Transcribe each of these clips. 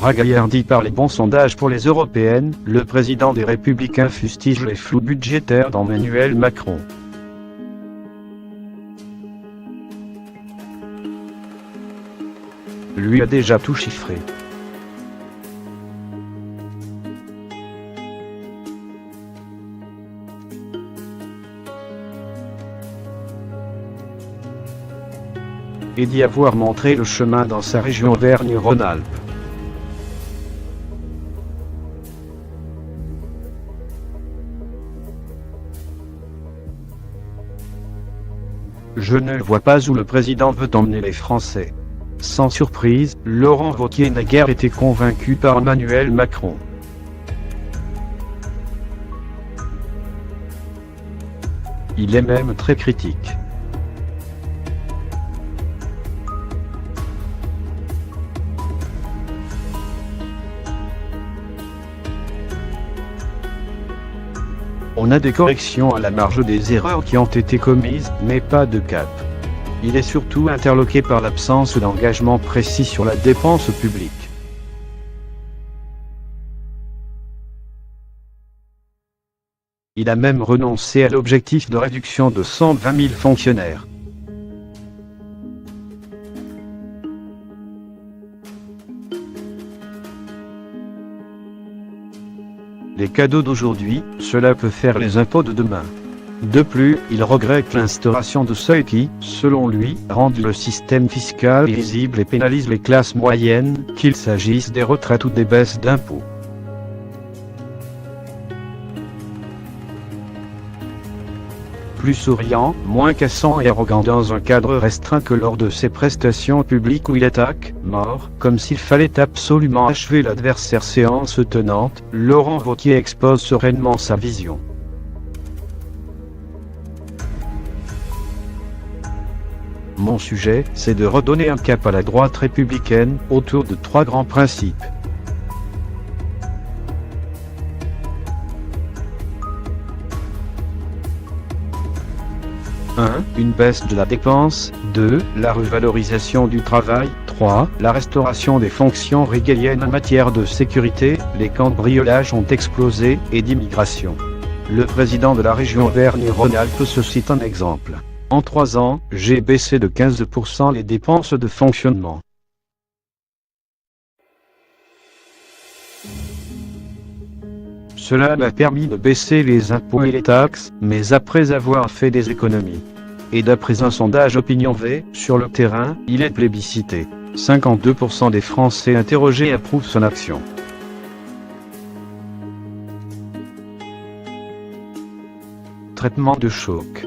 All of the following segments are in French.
Bragaillardi par les bons sondages pour les européennes, le président des Républicains fustige les flous budgétaires d'Emmanuel Macron. Lui a déjà tout chiffré. Et d'y avoir montré le chemin dans sa région Auvergne-Rhône-Alpes. Je ne vois pas où le président veut emmener les Français. Sans surprise, Laurent Wauquiez n'a guère été convaincu par Emmanuel Macron. Il est même très critique. On a des corrections à la marge des erreurs qui ont été commises, mais pas de cap. Il est surtout interloqué par l'absence d'engagement précis sur la dépense publique. Il a même renoncé à l'objectif de réduction de 120 000 fonctionnaires. Les cadeaux d'aujourd'hui, cela peut faire les impôts de demain. De plus, il regrette l'instauration de seuils qui, selon lui, rendent le système fiscal illisible et pénalisent les classes moyennes, qu'il s'agisse des retraites ou des baisses d'impôts. Plus souriant, moins cassant et arrogant dans un cadre restreint que lors de ses prestations publiques où il attaque, mort, comme s'il fallait absolument achever l'adversaire séance tenante, Laurent Wauquiez expose sereinement sa vision. Mon sujet, c'est de redonner un cap à la droite républicaine, autour de 3 grands principes. 1. Une baisse de la dépense. 2. La revalorisation du travail. 3. La restauration des fonctions régaliennes en matière de sécurité. Les cambriolages ont explosé, et d'immigration. Le président de la région Auvergne-Rhône-Alpes se cite un exemple. En 3 ans, j'ai baissé de 15% les dépenses de fonctionnement. Cela m'a permis de baisser les impôts et les taxes, mais après avoir fait des économies. Et d'après un sondage OpinionV, sur le terrain, il est plébiscité. 52% des Français interrogés approuvent son action. Traitement de choc.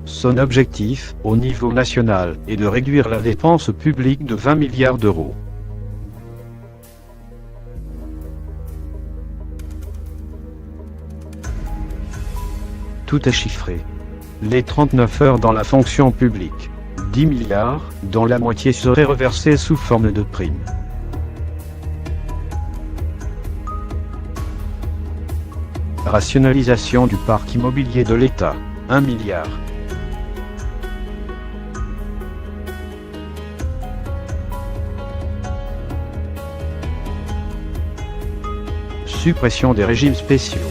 Son objectif, au niveau national, est de réduire la dépense publique de 20 milliards d'euros. Tout est chiffré. Les 39 heures dans la fonction publique. 10 milliards, dont la moitié serait reversée sous forme de primes. Rationalisation du parc immobilier de l'État. 1 milliard. Suppression des régimes spéciaux.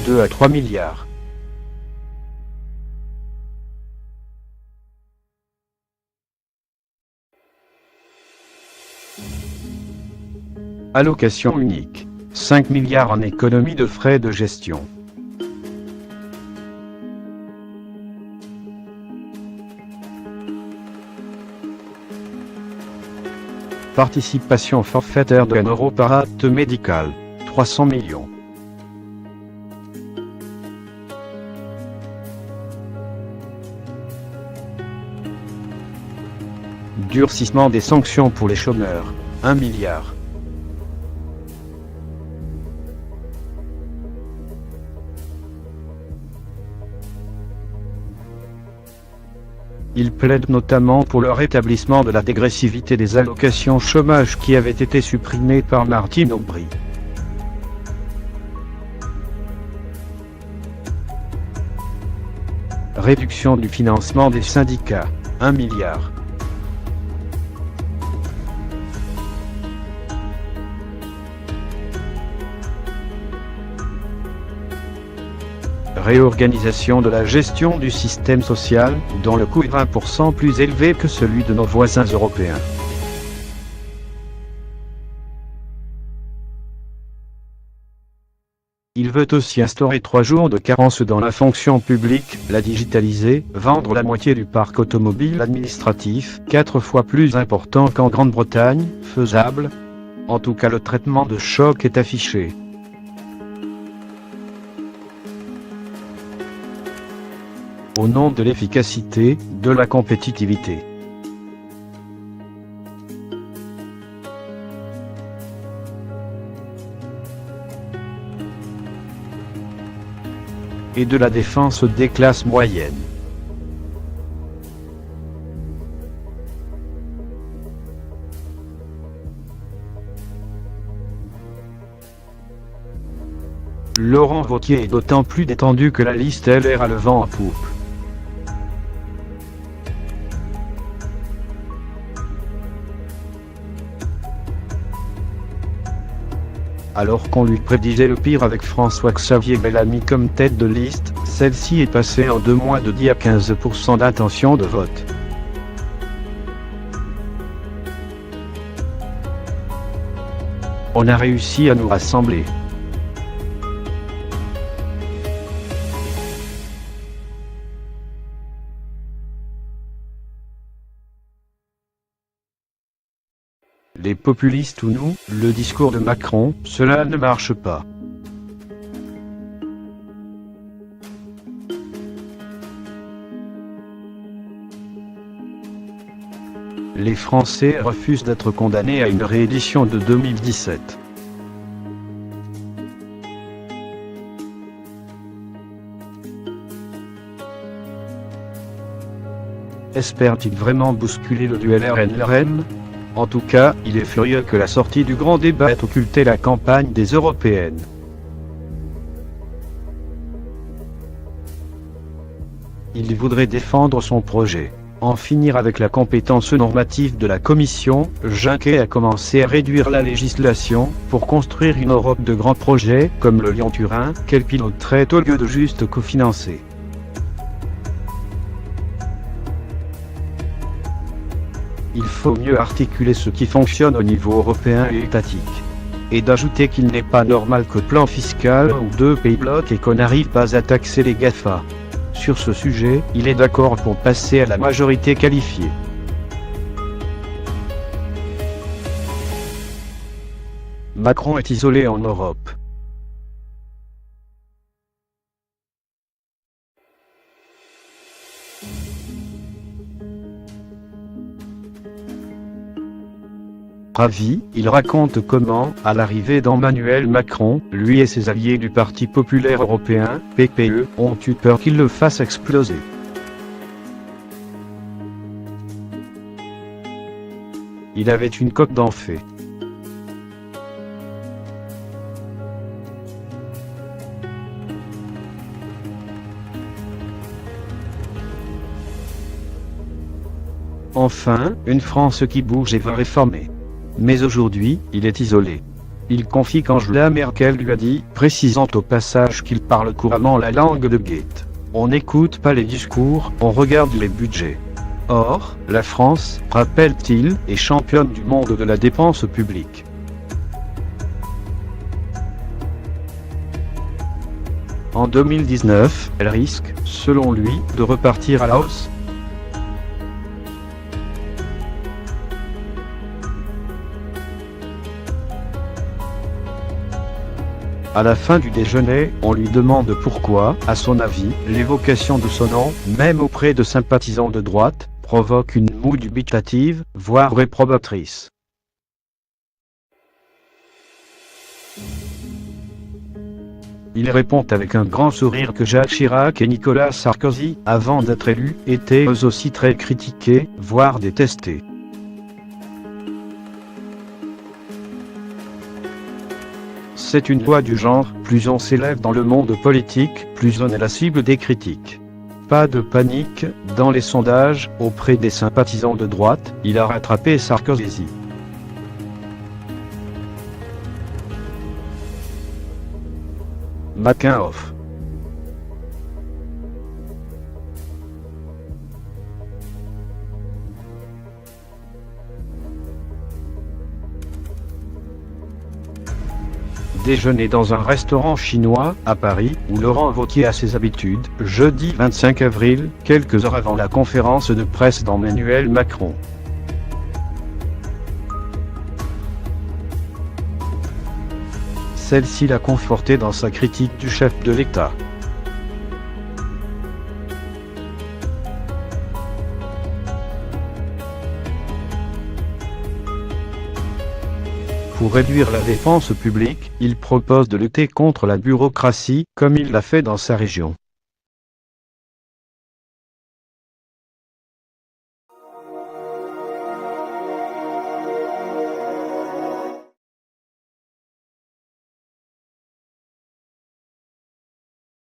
2 à 3 milliards. Allocation unique. 5 milliards en économie de frais de gestion. Participation forfaitaire de 1 euro par acte médical. 300 millions. Durcissement des sanctions pour les chômeurs. 1 milliard. Il plaide notamment pour le rétablissement de la dégressivité des allocations chômage qui avait été supprimée par Martine Aubry. Réduction du financement des syndicats, 1 milliard. Réorganisation de la gestion du système social, dont le coût est 20% plus élevé que celui de nos voisins européens. Il veut aussi instaurer 3 jours de carence dans la fonction publique, la digitaliser, vendre la moitié du parc automobile administratif, 4 fois plus important qu'en Grande-Bretagne, faisable. En tout cas, le traitement de choc est affiché. Au nom de l'efficacité, de la compétitivité. Et de la défense des classes moyennes. Laurent Wauquiez est d'autant plus détendu que la liste LR a le vent en poupe. Alors qu'on lui prédisait le pire avec François-Xavier Bellamy comme tête de liste, celle-ci est passée en 2 mois de 10 à 15% d'intention de vote. On a réussi à nous rassembler. Les populistes ou nous, le discours de Macron, cela ne marche pas. Les Français refusent d'être condamnés à une réédition de 2017. Espère-t-il vraiment bousculer le duel RN-LRN ? En tout cas, il est furieux que la sortie du grand débat ait occulté la campagne des européennes. Il voudrait défendre son projet, en finir avec la compétence normative de la Commission. Juncker a commencé à réduire la législation pour construire une Europe de grands projets, comme le Lyon-Turin, qu'elle piloterait au lieu de juste cofinancer. Il faut mieux articuler ce qui fonctionne au niveau européen et étatique. Et d'ajouter qu'il n'est pas normal qu'au plan fiscal où 2 pays bloquent et qu'on n'arrive pas à taxer les GAFA. Sur ce sujet, il est d'accord pour passer à la majorité qualifiée. Macron est isolé en Europe. Ravi, il raconte comment, à l'arrivée d'Emmanuel Macron, lui et ses alliés du Parti populaire européen, PPE, ont eu peur qu'il le fasse exploser. Il avait une coque d'enfer. Enfin, une France qui bouge et veut réformer. Mais aujourd'hui, il est isolé. Il confie qu'Angela Merkel lui a dit, précisant au passage qu'il parle couramment la langue de Goethe. On n'écoute pas les discours, on regarde les budgets. Or, la France, rappelle-t-il, est championne du monde de la dépense publique. En 2019, elle risque, selon lui, de repartir à la hausse. À la fin du déjeuner, on lui demande pourquoi, à son avis, l'évocation de son nom, même auprès de sympathisants de droite, provoque une moue dubitative, voire réprobatrice. Il répond avec un grand sourire que Jacques Chirac et Nicolas Sarkozy, avant d'être élus, étaient eux aussi très critiqués, voire détestés. C'est une loi du genre, plus on s'élève dans le monde politique, plus on est la cible des critiques. Pas de panique, dans les sondages, auprès des sympathisants de droite, il a rattrapé Sarkozy. Matin off. Déjeuner dans un restaurant chinois, à Paris, où Laurent Wauquiez a ses habitudes, jeudi 25 avril, quelques heures avant la conférence de presse d'Emmanuel Macron. Celle-ci l'a conforté dans sa critique du chef de l'État. Pour réduire la dépense publique, il propose de lutter contre la bureaucratie, comme il l'a fait dans sa région.